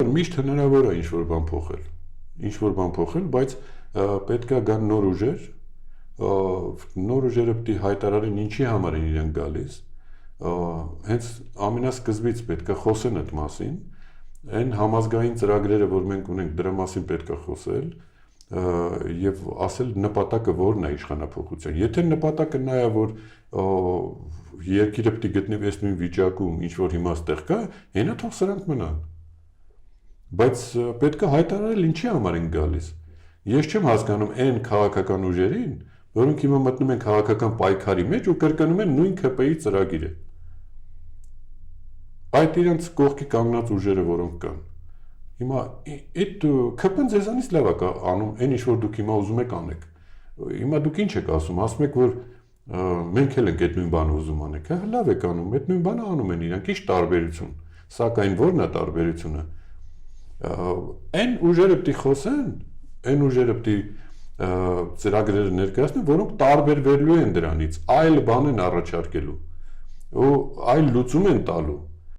որ միշտ հնարավոր է ինչ-որ բան փոխել, բայց պետք է գան նոր ուժեր, նոր ուժերը պետք է հայտարարեն ինչի համար են իրենք գալիս, հենց ամենասկզբից պետք է խոսեն այդ մասին, այն համազգային ծրագրերը, որ մենք ունենք, դրա մասին պետք է խոսել եւ ասել նպատակը որն է իշխանափոխության։ Եթե նպատակը նա է, որ երկիրը պետք է գտնվի այս նույն վիճակում, ինչ որ հիմա ստեղ կա, այնա թող սրանք մնան։ Բայց պետք է հայտարարել ինչի համար են գալիս։ Ես չեմ հասկանում այն քաղաքական ուժերին, որոնք հիմա մտնում են քաղաքական պայքարի մեջ ու կրկնում են նույն ՔՊ-ի ծրագիրը։ Այդ իրենց կողքի կանգնած ուժերը, որոնք կան։ Հիմա այդ ՔՊ-ն ձեզանից լավ է անում, այն ինչ որ դուք հիմա ուզում եք անեք։ Հիմա դուք ինչ եք ասում, ասում եք, որ մենք էլ ենք այդ նույն բանը ուզում անենք, հա լավ եք անում, այդ նույն բանը անում են իրանք, ի՞նչ տարբերություն։ Սակայն ո՞րն է տարբերությունը։ Այն ուժերը պետք է խոսեն, այն ուժերը պետք է ծրագրերը ներկայացնեն, որոնք տարբերվելու են դրանից, այլ բան են առաջարկելու ու այլ լուծում են տալու։